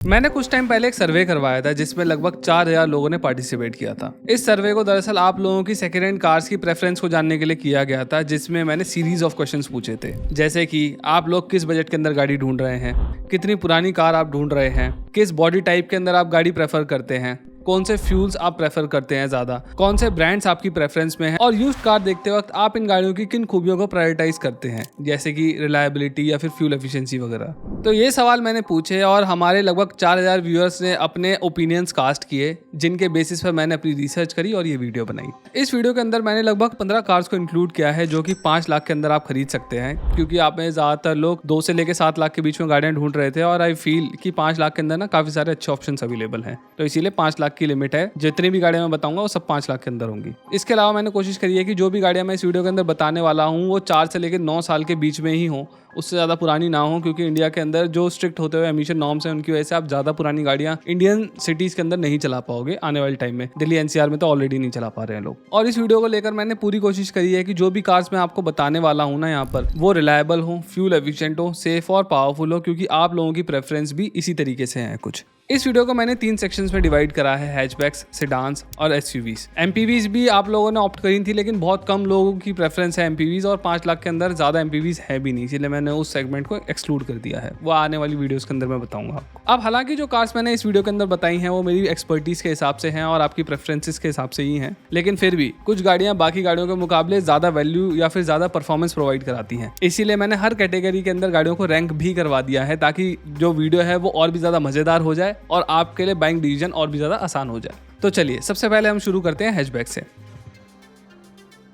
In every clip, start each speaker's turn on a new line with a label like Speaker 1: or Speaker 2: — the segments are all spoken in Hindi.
Speaker 1: मैंने कुछ टाइम पहले एक सर्वे करवाया था जिसमें लगभग 4000 लोगों ने पार्टिसिपेट किया था। इस सर्वे को दरअसल आप लोगों की सेकेंड हैंड कार्स की प्रेफरेंस को जानने के लिए किया गया था, जिसमें मैंने सीरीज ऑफ क्वेश्चंस पूछे थे, जैसे कि आप लोग किस बजट के अंदर गाड़ी ढूंढ रहे हैं, कितनी पुरानी कार आप ढूंढ रहे हैं, किस बॉडी टाइप के अंदर आप गाड़ी प्रेफर करते हैं, कौन से फ्यूल्स आप प्रेफर करते हैं ज्यादा, कौन से ब्रांड्स आपकी प्रेफरेंस में हैं, और यूज्ड कार देखते वक्त आप इन गाड़ियों की किन खूबियों को प्रायोरिटाइज करते हैं, जैसे कि रिलायबिलिटी या फिर फ्यूल एफिशिएंसी वगैरह। तो ये सवाल मैंने पूछे और हमारे लगभग 4000 व्यूअर्स ने अपने ओपिनियंस कास्ट किए, जिनके बेसिस पर मैंने अपनी रिसर्च करी और ये वीडियो बनाई। इस वीडियो के अंदर मैंने लगभग 15 कार्स को इंक्लूड किया है जो कि 5 लाख के अंदर आप खरीद सकते हैं, क्योंकि आप में ज्यादातर लोग 2 से लेकर 7 लाख के बीच में गाड़ियां ढूंढ रहे थे और आई फील कि 5 लाख के अंदर ना काफी सारे अच्छे ऑप्शन अवेलेबल हैं, तो इसीलिए 5 लाख की लिमिट है। जितनी भी गाड़ियां मैं बताऊंगा वो सब 5 लाख के अंदर होंगी। इसके अलावा मैंने कोशिश करी है कि जो भी गाड़ियां मैं इस वीडियो के अंदर बताने वाला हूं वो 4 से लेकर 9 साल के बीच में ही हो, उससे ज़्यादा पुरानी ना हो, क्योंकि इंडिया के अंदर जो स्ट्रिक्ट होते हुए एमिशन नॉर्म्स हैं उनकी वजह से आप ज़्यादा पुरानी गाड़ियां इंडियन सिटीज़ के अंदर नहीं चला पाओगे आने वाले टाइम में। दिल्ली एनसीआर में तो ऑलरेडी नहीं चला पा रहे हैं लोग। और इस वीडियो को लेकर मैंने पूरी कोशिश करी है कि जो भी कार्स मैं आपको बताने वाला हूँ ना यहाँ पर, वो रिलायबल हो, फ्यूल एफिशिएंट हो, सेफ और पावरफुल हो, क्योंकि आप लोगों की प्रेफरेंस भी इसी तरीके से है कुछ। इस वीडियो को मैंने 3 सेक्शंस में डिवाइड करा है, हैचबैक्स, सेडान्स और एसयूवीज। एमपीवीज भी आप लोगों ने ऑप्ट करी थी, लेकिन बहुत कम लोगों की प्रेफरेंस है एमपीवीज, और 5 लाख के अंदर ज़्यादा एमपीवीज है भी नहीं, इसलिए मैंने उस सेगमेंट को एक्सक्लूड कर दिया है। वो आने वाली वीडियोस के अंदर मैं बताऊंगा आपको। अब हालांकि जो कार्स मैंने इस वीडियो के अंदर बताई हैं वो मेरी एक्सपर्टीज के हिसाब से हैं और आपकी प्रेफरेंसेस के हिसाब से ही हैं, लेकिन फिर भी कुछ गाड़ियां बाकी गाड़ियों के मुकाबले ज़्यादा वैल्यू या फिर ज़्यादा परफॉर्मेंस प्रोवाइड कराती हैं। इसीलिए मैंने हर कैटेगरी के अंदर गाड़ियों को रैंक भी करवा दिया है, ताकि जो वीडियो है वो और भी ज़्यादा मज़ेदार हो जाए और आपके लिए बाइंग डिसीजन और भी ज़्यादा आसान हो जाए। तो चलिए सबसे पहले हम शुरू करते हैं हैचबैक से।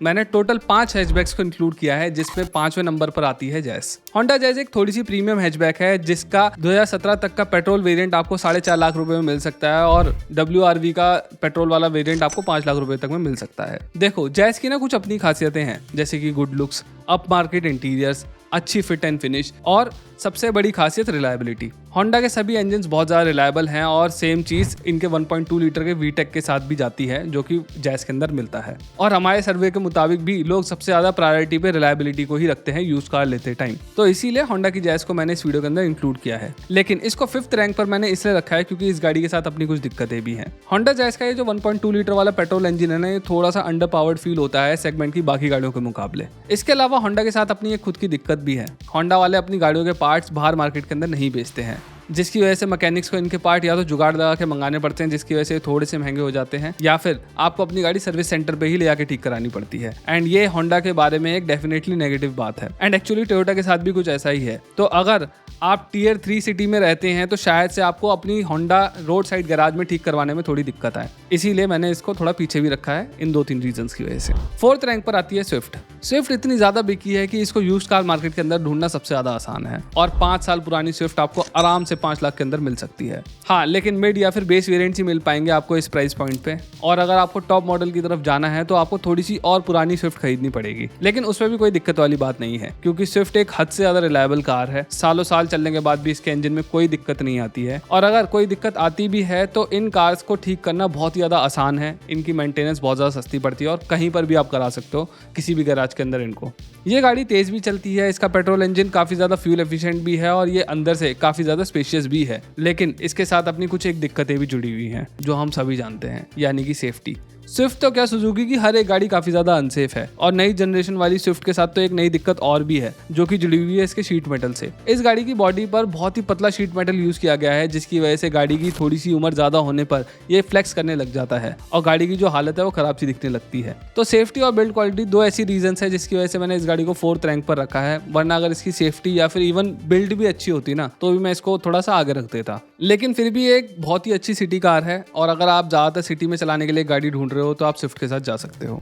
Speaker 1: मैंने टोटल 5 हैचबैक्स को इंक्लूड किया है, जिसमें 5वें नंबर पर आती है जैस। होंडा जैज एक थोड़ी सी प्रीमियम हैचबैक है, जिसका 2017 तक का पेट्रोल वेरिएंट आपको 4.5 लाख रुपए में मिल सकता है और WRV का पेट्रोल वाला वेरिएंट आपको 5 लाख रुपए तक में मिल सकता है। देखो, जैज की ना कुछ अपनी खासियतें हैं, जैसे कि good looks, up market interiors, अच्छी फिट एंड फिनिश और सबसे बड़ी खासियत रिलायबिलिटी। होंडा के सभी इंजन्स बहुत ज़्यादा रिलायबल हैं और सेम चीज़ इनके 1.2 लीटर के वीटेक के साथ भी जाती है, जो कि जैज के अंदर मिलता है। और हमारे सर्वे के मुताबिक भी लोग सबसे ज़्यादा प्रायोरिटी पे रिलायबिलिटी को ही रखते हैं यूज कार लेते टाइम, तो इसीलिए होंडा की जैज को मैंने इस वीडियो के अंदर इंक्लूड किया है। लेकिन इसको 5th रैंक पर मैंने इसलिए रखा है क्योंकि इस गाड़ी के साथ अपनी कुछ दिक्कतें भी हैं। होंडा जैज का ये जो 1.2 लीटर वाला पेट्रोल इंजन है ना, ये थोड़ा सा अंडर पावर्ड फील होता है सेगमेंट की बाकी गाड़ियों के मुकाबले। इसके अलावा होंडा के साथ अपनी एक खुद की दिक्कत भी है। होंडा वाले अपनी गाड़ियों के पार्ट्स बाहर मार्केट के अंदर नहीं बेचते हैं, जिसकी वजह से मैकेनिक्स को इनके पार्ट या तो जुगाड़ लगा के मंगाने पड़ते हैं, जिसकी वजह से थोड़े से महंगे हो जाते हैं, या फिर आपको अपनी गाड़ी सर्विस सेंटर पे ही ले जाके ठीक करानी पड़ती है। एंड ये होंडा के बारे में एक डेफिनेटली नेगेटिव बात है। एंड एक्चुअली टोयोटा के साथ भी कुछ ऐसा ही है। तो अगर आप टियर 3 सिटी में रहते हैं तो शायद से आपको अपनी होंडा रोड साइड गैराज में ठीक करवाने में थोड़ी दिक्कत आए, इसीलिए मैंने इसको थोड़ा पीछे भी रखा है इन 2-3 रीजंस की वजह से। 4th रैंक पर आती है स्विफ्ट। स्विफ्ट इतनी ज्यादा बिकी है कि इसको यूज्ड कार मार्केट के अंदर ढूंढना सबसे ज्यादा आसान है और 5 साल पुरानी स्विफ्ट आपको आराम से 5 लाख के अंदर मिल सकती है। हाँ, लेकिन मिड या फिर बेस वेरिएंट्स ही मिल पाएंगे आपको इस प्राइस पॉइंट पे, और अगर आपको टॉप मॉडल की तरफ जाना है तो आपको थोड़ी सी और पुरानी स्विफ्ट खरीदनी पड़ेगी। लेकिन उसमें भी कोई दिक्कत वाली बात नहीं है, क्योंकि स्विफ्ट एक हद से ज्यादा रिलायबल कार है। सालों साल चलने के बाद भी इसके इंजन में कोई दिक्कत नहीं आती है, और अगर कोई दिक्कत आती भी है तो इन कार्स को ठीक करना बहुत ही ज्यादा आसान है। इनकी मेंटेनेंस बहुत ज्यादा सस्ती पड़ती है और कहीं पर भी आप करा सकते हो, किसी भी गैराज के अंदर इनको। ये गाड़ी तेज भी चलती है, इसका पेट्रोल इंजन काफी ज्यादा फ्यूल एफिशिएंट भी है और ये अंदर से काफी ज्यादा स्पेशियस भी है। लेकिन इसके साथ अपनी कुछ एक दिक्कतें भी जुड़ी हुई हैं, जो हम सभी जानते हैं, यानी कि सेफ्टी। स्विफ्ट तो क्या, सुजुकी की हर एक गाड़ी काफी ज्यादा अनसेफ है, और नई जनरेशन वाली स्विफ्ट के साथ तो एक नई दिक्कत और भी है, जो कि जुड़ी हुई है इसके शीट मेटल से। इस गाड़ी की बॉडी पर बहुत ही पतला शीट मेटल यूज किया गया है, जिसकी वजह से गाड़ी की थोड़ी सी उम्र ज्यादा होने पर ये फ्लेक्स करने लग जाता है और गाड़ी की जो हालत है वो खराब सी दिखने लगती है। तो सेफ्टी और बिल्ड क्वालिटी 2 ऐसी रीजन है जिसकी वजह से मैंने इस गाड़ी को 4th रैंक पर रखा है, वरना अगर इसकी सेफ्टी या फिर इवन बिल्ड भी अच्छी होती ना तो भी मैं इसको थोड़ा सा आगे रख देता। लेकिन फिर भी एक बहुत ही अच्छी सिटी कार है, और अगर आप ज्यादातर सिटी में चलाने के लिए गाड़ी ढूंढ रहे हो तो आप स्विफ्ट के साथ जा सकते हो।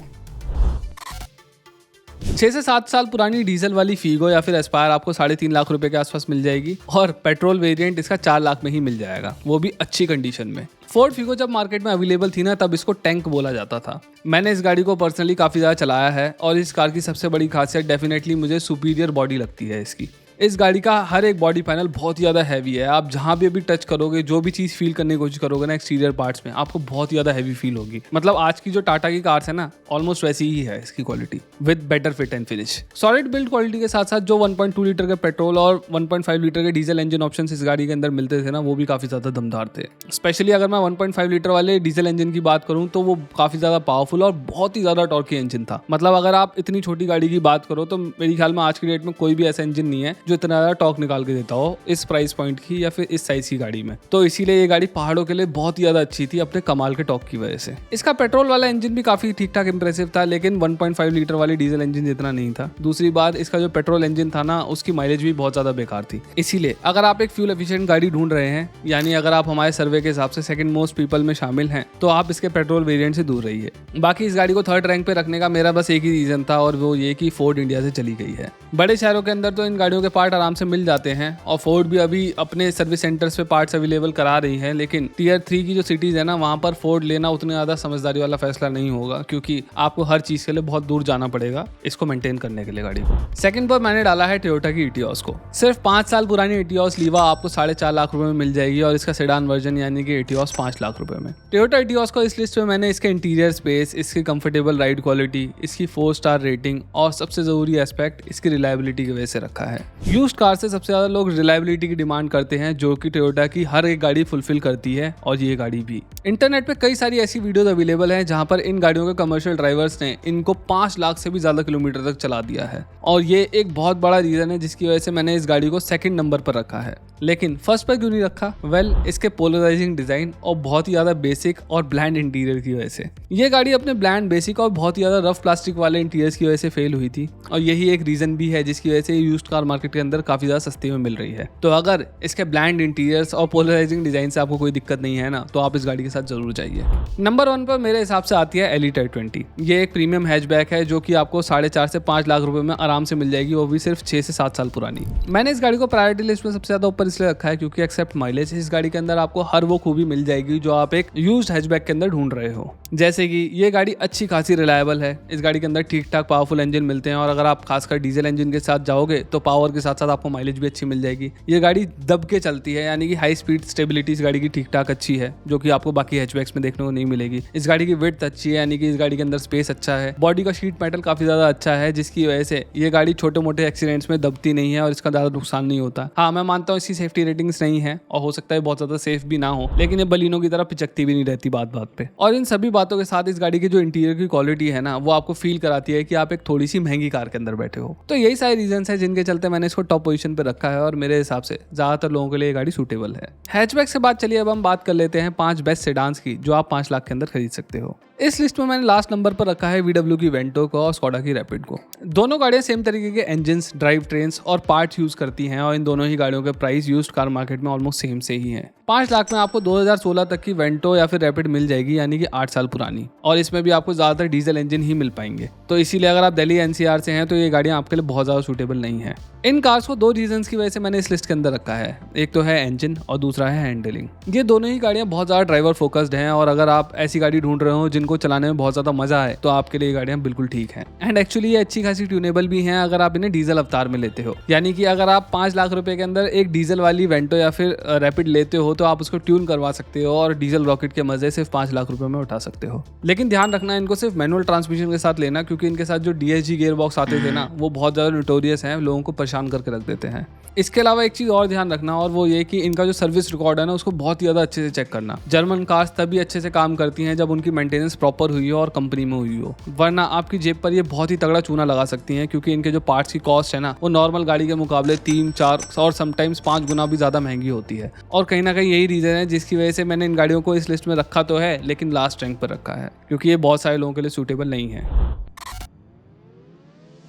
Speaker 1: 6 से 7 साल पुरानी डीजल वाली फीगो या फिर एस्पायर आपको 3.5 लाख रुपए के आसपास मिल जाएगी, और पेट्रोल वेरिएंट इसका 4 लाख में ही मिल जाएगा, वो भी अच्छी कंडीशन में। फोर्ड फीगो जब मार्केट में अवेलेबल थी ना, तब इसको टैंक बोला जाता था। मैंने इस गाड़ी को पर्सनली काफी ज्यादा चलाया है और इस कार की सबसे बड़ी खासियत डेफिनेटली मुझे सुपीरियर बॉडी लगती है इसकी। इस गाड़ी का हर एक बॉडी पैनल बहुत ही ज़्यादा हैवी है। आप जहाँ भी अभी टच करोगे, जो भी चीज़ फील करने की कोशिश करोगे ना एक्सटीरियर पार्ट्स में, आपको बहुत ही ज़्यादा हैवी फील होगी। मतलब आज की जो टाटा की कार्स है ना, ऑलमोस्ट वैसी ही है इसकी quality with better fit and finish. Solid build quality के साथ साथ जो 1.2 लीटर के पेट्रोल और 1.5 लीटर के डीजल इंजन ऑप्शन इस गाड़ी के अंदर मिलते थे ना, वो भी काफ़ी ज़्यादा दमदार थे। स्पेशली अगर मैं 1.5 लीटर वाले डीजल इंजन की बात करूँ तो वो काफ़ी ज़्यादा पावरफुल और बहुत ही ज़्यादा टॉर्की इंजन था। मतलब अगर आप इतनी छोटी गाड़ी की बात करो तो मेरे ख्याल में आज की डेट में कोई भी ऐसा इंजन नहीं है जो इतना ज़्यादा टॉर्क निकाल के देता हो इस प्राइस पॉइंट की या फिर इस साइज की गाड़ी में। तो इसीलिए ये गाड़ी पहाड़ों के लिए बहुत ही ज़्यादा अच्छी थी अपने कमाल के टॉर्क की वजह से। इसका पेट्रोल वाला इंजन भी काफ़ी ठीक ठाक इंप्रेसिव था, लेकिन 1.5 लीटर वाली डीजल इंजन जितना नहीं था। दूसरी बात, इसका जो पेट्रोल इंजन था ना, उसकी माइलेज भी बहुत ज़्यादा बेकार थी। इसीलिए अगर आप एक फ्यूल एफिशिएंट गाड़ी ढूंढ रहे हैं, यानी अगर आप हमारे सर्वे के हिसाब से सेकंड मोस्ट पीपल में शामिल हैं, तो आप इसके पेट्रोल वेरिएंट से दूर रहिए। बाकी इस गाड़ी को थर्ड रैंक पे रखने का मेरा बस एक ही रीजन था, और वो ये कि फोर्ड इंडिया से चली गई है। बड़े शहरों के अंदर तो इन गाड़ियों के पार्ट आराम से मिल जाते हैं और फोर्ड भी अभी अपने सर्विस सेंटर्स पे पार्ट्स अवेलेबल करा रही है, लेकिन टियर 3 की जो सिटीज है ना, वहाँ पर फोर्ड लेना उतना ज़्यादा समझदारी वाला फैसला नहीं होगा, क्योंकि आपको हर चीज़ के लिए बहुत दूर जाना पड़ेगा इसको मेंटेन करने के लिए गाड़ी को। सेकंड पर मैंने डाला है टोयोटा की इटियोस को। सिर्फ 5 साल पुरानी इटियोस लीवा आपको 4.5 लाख रुपए में मिल जाएगी, और इसका सेडान वर्जन यानी कि इटियोस 5 लाख रुपए में। टोयोटा इटियोस को इस लिस्ट में मैंने इसके इंटीरियर स्पेस, इसकी कंफर्टेबल राइड क्वालिटी, इसकी 4 स्टार रेटिंग और सबसे जरूरी एस्पेक्ट इसकी रिलायबिलिटी की वजह से रखा है। यूज्ड कार से सबसे ज्यादा लोग रिलायबिलिटी की डिमांड करते हैं, जो कि टोयोटा की हर एक गाड़ी फुलफिल करती है, और ये गाड़ी भी। इंटरनेट पे कई सारी ऐसी वीडियोस अवेलेबल हैं जहां पर इन गाड़ियों के कमर्शियल ड्राइवर्स ने इनको 5 लाख से भी ज्यादा किलोमीटर तक चला दिया है, और ये एक बहुत बड़ा रीजन है जिसकी वजह से मैंने इस गाड़ी को सेकंड नंबर पर रखा है। लेकिन फर्स्ट पर क्यों नहीं रखा? वेल, इसके पोलराइजिंग डिजाइन और बहुत ही ज्यादा बेसिक और ब्लैंड इंटीरियर की वजह से। ये गाड़ी अपने ब्लैंड, बेसिक और बहुत ही ज्यादा रफ प्लास्टिक वाले इंटीरियर्स की वजह से फेल हुई थी, और यही एक रीजन भी है जिसकी वजह से यूज्ड कार मार्केट के अंदर काफी ज्यादा सस्ती में मिल रही है। तो अगर इसके ब्लैंड इंटीरियर्स और पोलराइजिंग डिजाइन से आपको कोई दिक्कत नहीं है ना, तो आप इस गाड़ी के साथ जरूर जाइए। नंबर 1 पर मेरे हिसाब से आती है एलीट i20। ये एक प्रीमियम हैचबैक है जो कि आपको 4.5 से 5 लाख रुपए में आराम से मिल जाएगी, वो भी सिर्फ 6 से 7 साल पुरानी। मैंने इस गाड़ी को प्रायोरिटी लिस्ट में सबसे ज्यादा ऊपर इसलिए रखा है क्योंकि एक्सेप्ट माइलेज, इस गाड़ी के अंदर आपको हर वो खूबी मिल जाएगी जो आप एक यूज्ड हैचबैक के अंदर ढूंढ रहे हो। जैसे कि ये गाड़ी अच्छी खासी रिलायबल है, इस गाड़ी के अंदर ठीक ठाक पावरफुल इंजन मिलते हैं, और अगर आप खासकर डीजल इंजन के साथ जाओगे तो पावर के साथ साथ आपको माइलेज भी अच्छी मिल जाएगी। ये गाड़ी दब के चलती है, यानी कि हाई स्पीड स्टेबिलिटी इस गाड़ी की ठीक ठाक अच्छी है, जो कि आपको बाकी हैचबैक्स में देखने को नहीं मिलेगी। इस गाड़ी की विड्थ अच्छी है, यानी कि इस गाड़ी के अंदर स्पेस अच्छा है। बॉडी का शीट मेटल काफी ज्यादा अच्छा है, जिसकी वजह से ये गाड़ी छोटे मोटे एक्सीडेंट्स में दबती नहीं है और इसका ज्यादा नुकसान नहीं होता। हाँ, मैं मानता हूँ इसकी सेफ्टी रेटिंग्स नहीं है और हो सकता है बहुत ज्यादा सेफ भी ना हो, लेकिन ये बलिनो की तरह पिचकती भी नहीं रहती बात बात पे। और इन सभी बातों के साथ इस गाड़ी की जो इंटीरियर की क्वालिटी है ना, वो आपको फील कराती है कि आप एक थोड़ी सी महंगी कार के अंदर बैठे हो। तो यही सारे रीजंस हैं जिनके चलते मैंने इसको टॉप पोजीशन पे रखा है, और मेरे हिसाब से ज्यादातर लोगों के लिए ये गाड़ी सूटेबल है। हैचबैक से बात चलिए, अब हम बात कर लेते हैं 5 बेस्ट सेडान्स की जो आप 5 लाख के अंदर खरीद सकते हो। इस लिस्ट में मैंने लास्ट नंबर पर रखा है VW की वेंटो को और स्कोडा की रैपिड को। दोनों गाड़ियां सेम तरीके के इंजन्स, ड्राइव ट्रेन्स और पार्ट्स यूज करती हैं, और इन दोनों ही गाड़ियों के प्राइस यूज्ड कार मार्केट में ऑलमोस्ट सेम से ही हैं। 5 लाख में आपको 2016 तक की वेंटो या फिर रैपिड मिल जाएगी, यानी कि 8 साल पुरानी, और इसमें भी आपको ज्यादातर डीजल इंजन ही मिल पाएंगे। तो इसीलिए अगर आप दिल्ली NCR से हैं तो ये गाड़ियां आपके लिए बहुत ज्यादा सूटेबल नहीं है। इन कार्स को 2 रीजंस की वजह से मैंने इस लिस्ट के अंदर रखा है, एक तो है इंजन और दूसरा है हैंडलिंग। ये दोनों ही गाड़ियां बहुत ज्यादा ड्राइवर फोकस्ड हैं, और अगर आप ऐसी गाड़ी ढूंढ रहे हो जिनको चलाने में बहुत ज्यादा मजा है तो आपके लिए गाड़ियां बिल्कुल ठीक हैं। एंड एक्चुअली ये अच्छी खासी ट्यूनेबल भी हैं अगर आप इन्हें डीजल अवतार में लेते हो, यानी कि अगर आप 5 लाख रुपए के अंदर एक डीजल वाली वेंटो या फिर रैपिड लेते हो तो आप उसको ट्यून करवा सकते हो और डीजल रॉकेट के मजे सिर्फ 5 लाख रुपए में उठा सकते हो। लेकिन ध्यान रखना, इनको सिर्फ मैनुअल ट्रांसमिशन के साथ लेना, क्योंकि इनके साथ जो DSG गियर बॉक्स आते थे ना, वो बहुत ज्यादा नोटोरियस हैं, लोगों को परेशान करके रख देते हैं। इसके अलावा एक चीज और ध्यान रखना, और वो ये कि इनका जो सर्विस रिकॉर्ड है ना, उसको बहुत ही ज्यादा अच्छे से चेक करना। जर्मन कार्स तभी अच्छे से काम करती हैं जब उनकी मेंटेनेंस प्रॉपर हुई हो और कंपनी में हुई हो, वरना आपकी जेब पर ये बहुत ही तगड़ा चूना लगा सकती हैं, क्योंकि इनके जो पार्ट्स की कॉस्ट है ना, वो नॉर्मल गाड़ी के मुकाबले 3, 4 और समटाइम्स 5 गुना भी ज्यादा महंगी होती है। और कहीं ना कहीं यही रीजन है जिसकी वजह से मैंने इन गाड़ियों को इस लिस्ट में रखा तो है, लेकिन लास्ट रैंक पर रखा है, क्योंकि ये बहुत सारे लोगों के लिए सूटेबल नहीं है।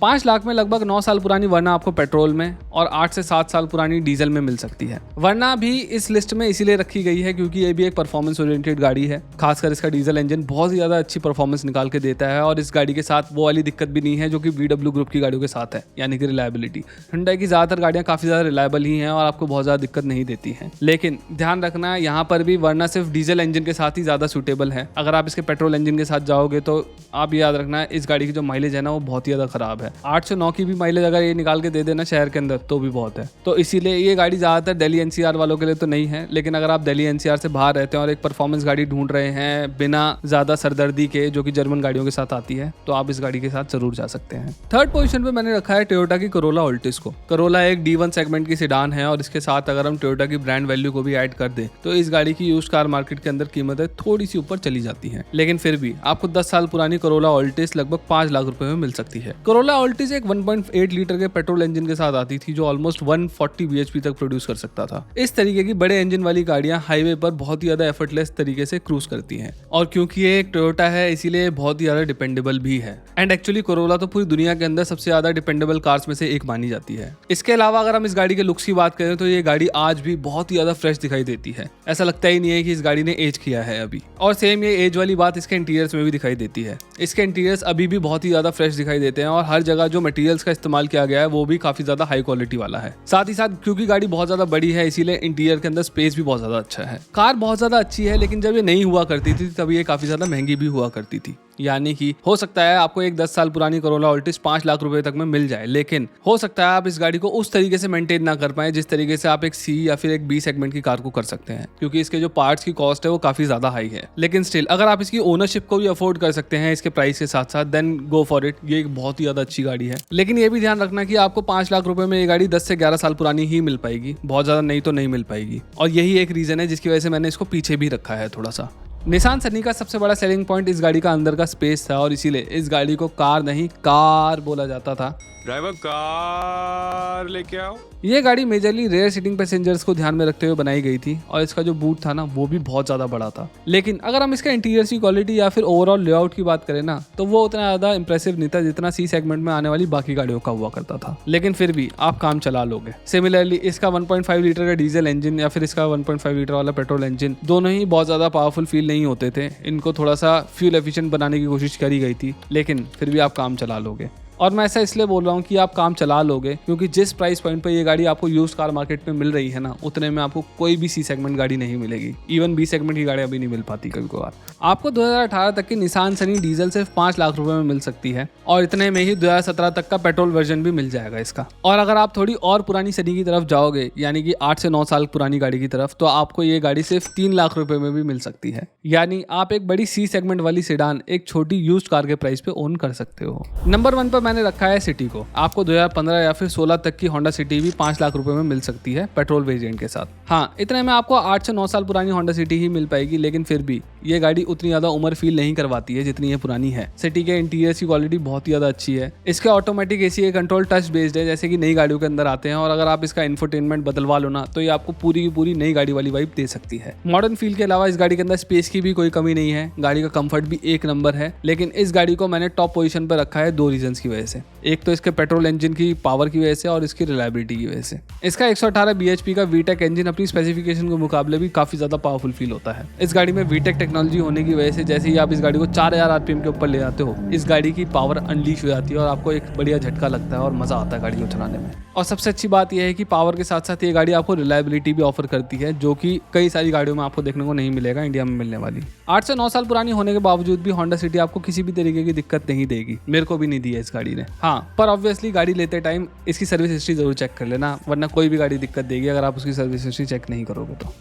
Speaker 1: 5 लाख में लगभग 9 साल पुरानी वर्ना आपको पेट्रोल में और 8 से 7 साल पुरानी डीजल में मिल सकती है। वर्ना भी इस लिस्ट में इसीलिए रखी गई है क्योंकि ये भी एक परफॉर्मेंस ओरिएंटेड गाड़ी है। खासकर इसका डीजल इंजन बहुत ही ज्यादा अच्छी परफॉर्मेंस निकाल के देता है, और इस गाड़ी के साथ वो वाली दिक्कत भी नहीं है जो कि VW ग्रुप की गाड़ियों के साथ है, यानी कि रिलायबिलिटी। हुंडई की ज्यादातर गाड़ियां काफी ज्यादा रिलायबल ही हैं और आपको बहुत ज्यादा दिक्कत नहीं देती हैं। लेकिन ध्यान रखना, यहाँ पर भी वर्ना सिर्फ डीजल इंजन के साथ ही ज्यादा सूटेबल है। अगर आप इसके पेट्रोल इंजन के साथ जाओगे तो आप याद रखना, इस गाड़ी की जो माइलेज है ना, वो बहुत ही ज्यादा खराब है। 8 से 9 की भी माइलेज अगर ये निकाल के दे देना शहर के अंदर तो भी बहुत है। तो इसीलिए ये गाड़ी ज़्यादातर दिल्ली एनसीआर वालों के लिए तो नहीं है, लेकिन अगर आप दिल्ली एनसीआर से बाहर रहते हैं और एक परफॉर्मेंस गाड़ी ढूंढ रहे हैं बिना ज़्यादा सरदर्दी के, जो कि जर्मन गाड़ियों के साथ आती है, तो आप इस गाड़ी के साथ जरूर जा सकते हैं। थर्ड पोजीशन पे मैंने रखा है टोयोटा की कोरोला ऑल्टिस को। कोरोला एक D1 सेगमेंट की सेडान है और इसके साथ अगर हम टोयोटा की ब्रांड वैल्यू को भी ऐड कर दें तो इस गाड़ी की यूज्ड कार मार्केट के अंदर कीमतें थोड़ी सी ऊपर चली जाती हैं, लेकिन फिर भी आपको 10 साल पुरानी कोरोला ऑल्टिस लगभग 5 लाख रुपए में मिल सकती है। कोरोला ऑल्टिस एक 1.8 लीटर के पेट्रोल इंजन के साथ आती थी जो ऑलमोस्ट 140 bhp तक प्रोड्यूस कर सकता था। इस तरीके की बड़े इंजन वाली गाड़ियां हाईवे पर बहुत ही ज्यादा एफर्टलेस तरीके से क्रूज करती हैं, और क्योंकि ये एक टोयोटा है इसीलिए बहुत ही ज्यादा डिपेंडेबल भी है। एंड एक्चुअली कोरोला तो पूरी दुनिया के अंदर सबसे ज्यादा डिपेंडेबल कार्स में से एक मानी जाती है। इसके अलावा अगर हम इस गाड़ी के लुक्स की बात करें तो ये गाड़ी आज भी बहुत ही ज्यादा फ्रेश दिखाई देती है। ऐसा लगता ही नहीं है कि इस गाड़ी ने एज किया है अभी। और सेम ये एज वाली बात इसके इंटीरियर्स में भी दिखाई देती है। इसके इंटीरियर्स अभी भी बहुत ही ज्यादा फ्रेश दिखाई देते हैं और हर जगह जो मटेरियल्स का इस्तेमाल किया गया है वो भी काफी ज्यादा हाई क्वालिटी वाला है। साथ ही साथ क्योंकि गाड़ी बहुत ज्यादा बड़ी है इसीलिए इंटीरियर के अंदर स्पेस भी बहुत ज्यादा अच्छा है। कार बहुत ज्यादा अच्छी है, लेकिन जब ये नहीं हुआ करती थी तब ये काफी ज्यादा महंगी भी हुआ करती थी। यानी कि हो सकता है आपको एक 10 साल पुरानी कोरोला ऑल्टिस 5 लाख रुपए तक में मिल जाए, लेकिन हो सकता है आप इस गाड़ी को उस तरीके से मेंटेन ना कर पाए जिस तरीके से आप एक सी या फिर एक बी सेगमेंट की कार को कर सकते हैं, क्योंकि इसके जो पार्ट्स की कॉस्ट है वो काफी ज्यादा हाई है। लेकिन स्टिल अगर आप इसकी ओनरशिप को भी अफोर्ड कर सकते हैं इसके प्राइस के साथ साथ, देन गो फॉर इट। ये एक बहुत ही ज्यादा अच्छी गाड़ी है, लेकिन ये भी ध्यान रखना कि आपको 5 लाख रुपए में ये गाड़ी 10 से 11 साल पुरानी ही मिल पाएगी, बहुत ज्यादा नहीं तो नहीं मिल पाएगी। और यही एक रीजन है जिसकी वजह से मैंने इसको पीछे भी रखा है थोड़ा सा। निसान सनी का सबसे बड़ा सेलिंग पॉइंट इस गाड़ी का अंदर का स्पेस था और इसीलिए इस गाड़ी को कार नहीं कार बोला जाता था।
Speaker 2: ड्राइवर कार लेके आओ।
Speaker 1: ये गाड़ी मेजरली रेयर सीटिंग पैसेंजर्स को ध्यान में रखते हुए बनाई गई थी और इसका जो बूट था ना वो भी बहुत ज्यादा बड़ा था। लेकिन अगर हम इसका इंटीरियर की क्वालिटी या फिर ओवरऑल लेआउट की बात करें ना तो वो उतना ज्यादा इंप्रेसिव नहीं था जितना सी सेगमेंट में आने वाली बाकी गाड़ियों का हुआ करता था, लेकिन फिर भी आप काम चला लोगे। सिमिलरली इसका 1.5 लीटर का डीजल इंजन या फिर इसका 1.5 लीटर वाला पेट्रोल इंजन दोनों ही बहुत ज्यादा पावरफुल फील नहीं होते थे। इनको थोड़ा सा फ्यूल एफिशिएंट बनाने की कोशिश करी गई थी, लेकिन फिर भी आप काम चला लोगे। और मैं ऐसा इसलिए बोल रहा हूँ कि आप काम चला लोगे क्योंकि जिस प्राइस पॉइंट पे ये गाड़ी आपको यूज्ड कार मार्केट में मिल रही है ना उतने में आपको कोई भी सी सेगमेंट गाड़ी नहीं मिलेगी। इवन बी सेगमेंट की गाड़ी अभी नहीं मिल पाती कभी कभार। आपको 2018 तक की निसान सनी डीजल सिर्फ 5 लाख रुपए में मिल सकती है और इतने में ही 2017 तक का पेट्रोल वर्जन भी मिल जाएगा इसका। और अगर आप थोड़ी और पुरानी सनी की तरफ जाओगे यानी कि 8 से 9 साल पुरानी गाड़ी की तरफ, तो आपको ये गाड़ी सिर्फ 3 लाख रुपए में भी मिल सकती है। यानी आप एक बड़ी सी सेगमेंट वाली सेडान एक छोटी यूज्ड कार के प्राइस पे ओन कर सकते हो। नंबर 1 पर मैंने रखा है सिटी को। आपको 2015 या फिर 16 तक की होंडा सिटी भी 5 लाख रुपए में मिल सकती है पेट्रोल वेरिएंट के साथ। हाँ, इतने में आपको 8 से 9 साल पुरानी होंडा सिटी ही मिल पाएगी, लेकिन फिर भी ये गाड़ी उतनी ज्यादा उम्र फील नहीं करवाती है जितनी ये पुरानी है। सिटी के इंटीरियर की क्वालिटी बहुत ही ज्यादा अच्छी है। इसके ऑटोमेटिक एसी के कंट्रोल टच बेस्ड है जैसे कि नई गाड़ियों के अंदर आते हैं, और अगर आप इसका इंफोटेनमेंट बदलवा लो ना तो ये आपको पूरी की पूरी नई गाड़ी वाली वाइब दे सकती है। मॉडर्न फील के अलावा इस गाड़ी के अंदर स्पेस की भी कोई कमी नहीं है। गाड़ी का कंफर्ट भी एक नंबर है, लेकिन इस गाड़ी को मैंने टॉप पोजीशन पर रखा है 2 रीजंस की वजह से। एक तो इसके पेट्रोल इंजन की पावर की वजह से और इसकी रिलायबिलिटी की वजह से। इसका 118 bhp का वीटेक इंजन अपनी स्पेसिफिकेशन के मुकाबले भी काफी ज्यादा पावरफुल फील होता है। इस गाड़ी में वीटेक टेक्नोलॉजी होने की वजह से जैसे ही आप इस गाड़ी को 4000 आरपीएम के ऊपर ले जाते हो, इस गाड़ी की पावर अनलीश हो जाती है और आपको एक बढ़िया झटका लगता है और मजा आता है गाड़ी को चलाने में। और सबसे अच्छी बात यह है कि पावर के साथ साथ ये गाड़ी आपको रिलायबिलिटी भी ऑफर करती है, जो कि कई सारी गाड़ियों में आपको देखने को नहीं मिलेगा इंडिया में मिलने वाली। 8 से 9 साल पुरानी होने के बावजूद भी होंडा सिटी आपको किसी भी तरीके की दिक्कत नहीं देगी। मेरे को भी नहीं दी है इस गाड़ी ने। हाँ, पर ऑब्वियसली गाड़ी लेते टाइम इसकी सर्विस हिस्ट्री जरूर चेक कर लेना, वरना कोई भी गाड़ी दिक्कत देगी अगर आप उसकी सर्विस हिस्ट्री चेक नहीं करोगे तो।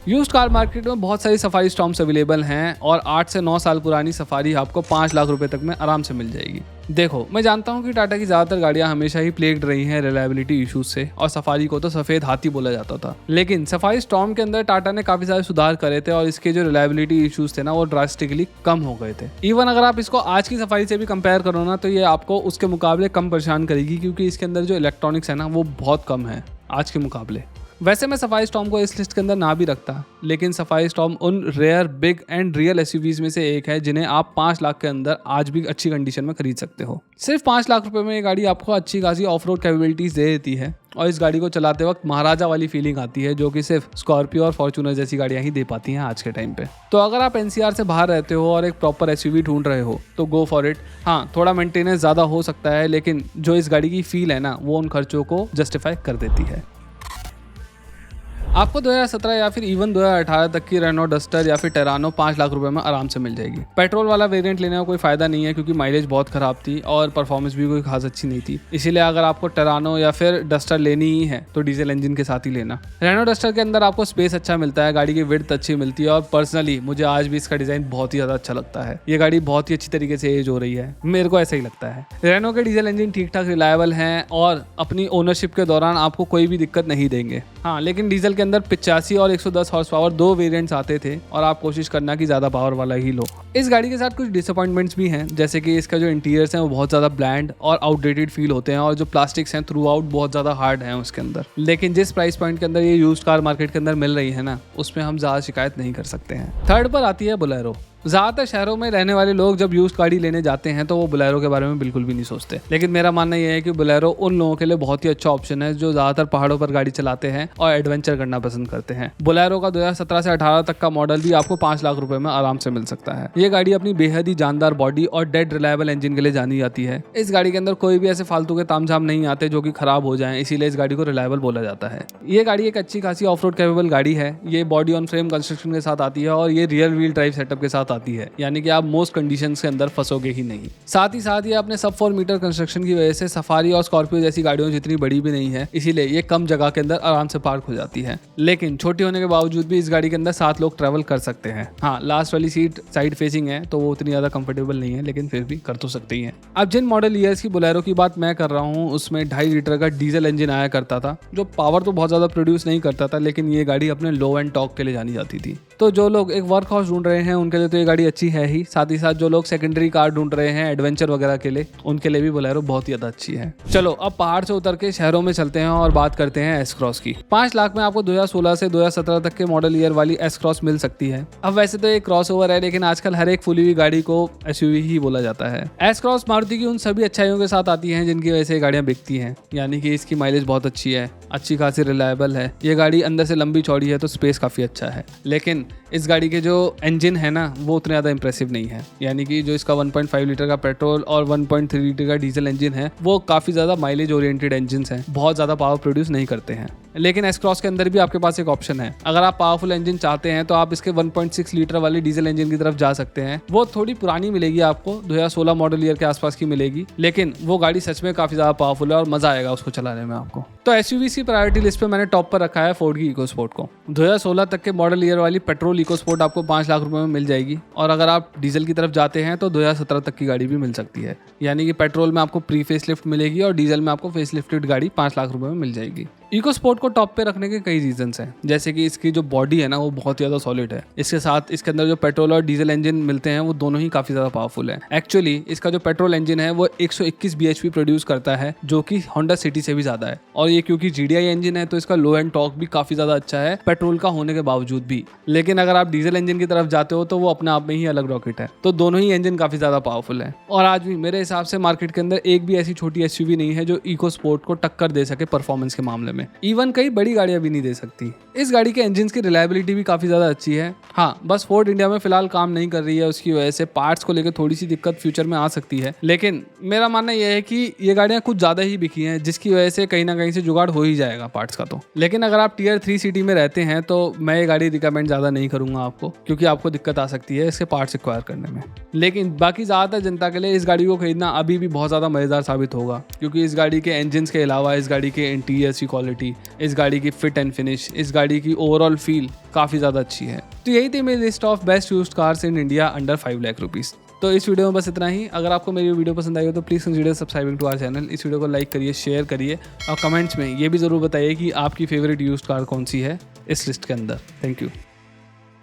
Speaker 1: यूज्ड कार मार्केट में बहुत सारी सफारी स्टॉर्म्स अवेलेबल हैं और 8 से 9 साल पुरानी सफारी आपको 5 लाख रुपए तक में आराम से मिल जाएगी। देखो, मैं जानता हूँ कि टाटा की ज़्यादातर गाड़ियाँ हमेशा ही प्लेग्ड रही हैं रिलायबिलिटी इश्यूज से, और सफारी को तो सफ़ेद हाथी बोला जाता था। लेकिन सफारी स्टॉर्म के अंदर टाटा ने काफ़ी सारे सुधार करे थे और इसके जो रिलायबिलिटी इश्यूज थे ना वो ड्रास्टिकली कम हो गए थे। इवन अगर आप इसको आज की सफारी से भी कंपेयर करो ना तो ये आपको उसके मुकाबले कम परेशान करेगी, क्योंकि इसके अंदर जो इलेक्ट्रॉनिक्स है ना वो बहुत कम है आज के मुकाबले। वैसे मैं सफारी स्टॉर्म को इस लिस्ट के अंदर ना भी रखता, लेकिन सफारी स्टॉर्म उन rare big and real SUVs में से एक है जिन्हें आप 5 लाख के अंदर आज भी अच्छी कंडीशन में खरीद सकते हो। सिर्फ 5 लाख रुपए में ये गाड़ी आपको अच्छी खासी ऑफ रोड कैपेबिलिटीज दे देती है और इस गाड़ी को चलाते वक्त महाराजा वाली फीलिंग आती है, जो कि सिर्फ स्कॉर्पियो और फॉर्च्यूनर जैसी गाड़ियां ही दे पाती हैं आज के टाइम पे। तो अगर आप एनसीआर से बाहर रहते हो और एक प्रॉपर एसयूवी ढूंढ रहे हो तो गो फॉर इट। हाँ, थोड़ा मेंटेनेंस ज़्यादा हो सकता है, लेकिन जो इस गाड़ी की फील है ना वो उन खर्चों को जस्टिफाई कर देती है। आपको 2017 या फिर इवन 2018 तक की रेनो डस्टर या फिर टेरानो 5 लाख रुपए में आराम से मिल जाएगी। पेट्रोल वाला वेरिएंट लेने का कोई फायदा नहीं है क्योंकि माइलेज बहुत खराब थी और परफॉर्मेंस भी कोई खास अच्छी नहीं थी। इसीलिए अगर आपको टेरानो या फिर डस्टर लेनी ही है तो डीजल इंजन के साथ ही लेना। रेनो डस्टर के अंदर आपको स्पेस अच्छा मिलता है, गाड़ी की विड्थ अच्छी मिलती है और पर्सनली मुझे आज भी इसका डिजाइन बहुत ही ज्यादा अच्छा लगता है। ये गाड़ी बहुत ही अच्छी तरीके से एज हो रही है, मेरे को ऐसा ही लगता है। रेनो के डीजल इंजन ठीक ठाक रिलायबल हैं और अपनी ओनरशिप के दौरान आपको कोई भी दिक्कत नहीं देंगे। हाँ, लेकिन डीजल के अंदर 85 और 110 हॉर्स पावर 2 वेरिएंट्स आते थे और आप कोशिश करना कि ज़्यादा पावर वाला ही लो। इस गाड़ी के साथ कुछ डिसअपॉइंटमेंट्स भी हैं, जैसे कि इसका जो इंटीरियर्स हैं वो बहुत ज़्यादा ब्लैंड और आउटडेटेड फील होते हैं और जो प्लास्टिक्स हैं थ्रू आउट बहुत ज़्यादा हार्ड हैं उसके अंदर। लेकिन जिस प्राइस पॉइंट के अंदर ये यूज्ड कार मार्केट के अंदर मिल रही है ना, उसमें हम ज़्यादा शिकायत नहीं कर सकते हैं। थर्ड पर आती है बोलेरो। ज़्यादातर शहरों में रहने वाले लोग जब यूज्ड गाड़ी लेने जाते हैं तो वो बोलेरो के बारे में बिल्कुल भी नहीं सोचते, लेकिन मेरा मानना यह है कि बोलेरो उन लोगों के लिए बहुत ही अच्छा ऑप्शन है जो ज़्यादातर पहाड़ों पर गाड़ी चलाते हैं और एडवेंचर करना पसंद करते हैं। बोलेरो का 2017 से 18 तक का मॉडल भी आपको 5 लाख रुपए में आराम से मिल सकता है। ये गाड़ी अपनी बेहद ही जानदार बॉडी और डेड रिलायबल इंजन के लिए जानी जाती है। इस गाड़ी के अंदर कोई भी ऐसे फालतू के तामझाम नहीं आते जो कि खराब हो जाएं, इसीलिए इस गाड़ी को रिलायबल बोला जाता है। ये गाड़ी एक अच्छी खासी ऑफ रोड कैपेबल गाड़ी है। ये बॉडी ऑन फ्रेम कंस्ट्रक्शन के साथ आती है और ये रियर व्हील ड्राइव सेटअप के साथ आती है, यानी आप मोस्ट कंडीशंस के अंदर फंसोगे ही नहीं। साथ ही साथ ये अपने सब 4 मीटर कंस्ट्रक्शन की वजह से सफारी और स्कॉर्पियो जैसी गाड़ियों जितनी बड़ी भी नहीं है, इसीलिए ये कम जगह के अंदर आराम से पार्क हो जाती है। लेकिन छोटी होने के बावजूद भी इस गाड़ी के अंदर 7 लोग ट्रैवल कर सकते हैं। हाँ, लास्ट वाली सीट साइड फेसिंग है तो वो उतनी ज्यादा कंफर्टेबल नहीं है, लेकिन फिर भी कर तो सकते ही हैं। अब जिन मॉडल ईयर्स की बोलेरो की बात मैं कर रहा हूँ उसमें 2.5 लीटर का डीजल इंजन आया करता था जो पावर तो बहुत ज्यादा प्रोड्यूस नहीं करता था, लेकिन ये गाड़ी अपने लो एंड टॉक के लिए जानी जाती थी। तो जो लोग एक वर्क हाउस ढूंढ रहे हैं उनके लिए तो ये गाड़ी अच्छी है ही, साथ ही साथ जो लोग सेकेंडरी कार ढूंढ रहे हैं एडवेंचर वगैरह के लिए, उनके लिए भी बोलेरो बहुत ही ज्यादा अच्छी है। चलो अब पहाड़ से उतर के शहरों में चलते हैं और बात करते हैं एस क्रॉस की। 5 लाख में आपको 2016 से 2017 तक के मॉडल ईयर वाली एस क्रॉस मिल सकती है। अब वैसे तो ये क्रॉस ओवर है, लेकिन आजकल हर एक फुली हुई गाड़ी को एसयूवी ही बोला जाता है। एस क्रॉस मारुति की उन सभी अच्छाइयों के साथ आती है जिनकी वजह से गाड़ियां बिकती हैं, यानी कि इसकी माइलेज बहुत अच्छी है, अच्छी खासी रिलायबल है, ये गाड़ी अंदर से लंबी चौड़ी है तो स्पेस काफी अच्छा है। लेकिन इस गाड़ी के जो इंजन है ना वो उतने ज़्यादा इंप्रेसिव नहीं है, यानी कि जो इसका 1.5 लीटर का पेट्रोल और 1.3 लीटर का डीजल इंजन है वो काफ़ी ज़्यादा माइलेज ओरिएंटेड इंजन हैं, बहुत ज़्यादा पावर प्रोड्यूस नहीं करते हैं। लेकिन एस क्रॉस के अंदर भी आपके पास एक ऑप्शन है, अगर आप पावरफुल इंजन चाहते हैं तो आप इसके 1.6 लीटर वाले डीजल इंजन की तरफ जा सकते हैं। वो थोड़ी पुरानी मिलेगी आपको, 2016 मॉडल ईयर के आसपास की मिलेगी, लेकिन वो गाड़ी सच में काफ़ी ज़्यादा पावरफुल है और मज़ा आएगा उसको चलाने में आपको। तो एसयूवीज की प्रायोरिटी लिस्ट पे मैंने टॉप पर रखा है फोर्ड की इकोस्पोर्ट को। 2016 तक के मॉडल ईयर वाली पेट्रोल इकोस्पोर्ट आपको 5 लाख रुपए में मिल जाएगी और अगर आप डीजल की तरफ जाते हैं तो 2017 तक की गाड़ी भी मिल सकती है, यानी कि पेट्रोल में आपको प्री फेस लिफ्ट मिलेगी और डीजल में आपको फेस लिफ्टेड गाड़ी 5 लाख रुपए में मिल जाएगी। इको स्पोर्ट को टॉप पे रखने के कई रीजंस हैं, जैसे कि इसकी जो बॉडी है ना वो बहुत ज़्यादा सॉलिड है। इसके साथ इसके अंदर जो पेट्रोल और डीजल इंजन मिलते हैं वो दोनों ही काफ़ी ज़्यादा पावरफुल है। एक्चुअली इसका जो पेट्रोल इंजन है वो 121 bhp प्रोड्यूस करता है, जो कि होंडा सिटी से भी ज़्यादा है। और ये क्योंकि GDI इंजन है तो इसका लो एंड टॉर्क भी काफ़ी ज़्यादा अच्छा है पेट्रोल का होने के बावजूद भी। लेकिन अगर आप डीजल इंजन की तरफ जाते हो तो वो अपने आप में ही अलग रॉकेट है। तो दोनों ही इंजन काफ़ी ज़्यादा पावरफुल है और आज भी मेरे हिसाब से मार्केट के अंदर एक भी ऐसी छोटी SUV नहीं है जो इको स्पोर्ट को टक्कर दे सके परफॉर्मेंस के मामले में। इवन कई बड़ी गाड़ियां भी नहीं दे सकती। इस गाड़ी के इंजन की रिलायबिलिटी भी काफ़ी ज़्यादा अच्छी है। हाँ, बस फोर्ड इंडिया में फिलहाल काम नहीं कर रही है, उसकी वजह से पार्ट्स को लेकर थोड़ी सी दिक्कत फ्यूचर में आ सकती है। लेकिन मेरा मानना यह है कि ये गाड़ियाँ कुछ ज़्यादा ही बिकी हैं, जिसकी वजह से कहीं ना कहीं से जुगाड़ हो ही जाएगा पार्ट्स का। तो लेकिन अगर आप Tier 3 सिटी में रहते हैं तो मैं ये गाड़ी रिकमेंड ज़्यादा नहीं करूँगा आपको, क्योंकि आपको दिक्कत आ सकती है इसके पार्ट्स एक्वायर करने में। लेकिन बाकी ज़्यादातर जनता के लिए इस गाड़ी को खरीदना अभी भी बहुत ज़्यादा मज़ेदार साबित होगा, क्योंकि इस गाड़ी के इंजन के अलावा इस गाड़ी के इंटीरियर की क्वालिटी, इस गाड़ी की फिट एंड फिनिश, इस गाड़ी की ओवरऑल फील काफ़ी ज़्यादा अच्छी है। तो यही थी मेरी list of best used cars in India under 5 lakh rupees. तो इस वीडियो में बस इतना ही। अगर आपको मेरी वीडियो पसंद आई हो तो please consider subscribing to our channel. इस वीडियो को लाइक करिए, शेयर करिए और कमेंट्स में ये भी ज़रूर बताइए कि आपकी फेवरेट यूज्ड कार कौन सी है इस लिस्ट के अंदर। Thank you.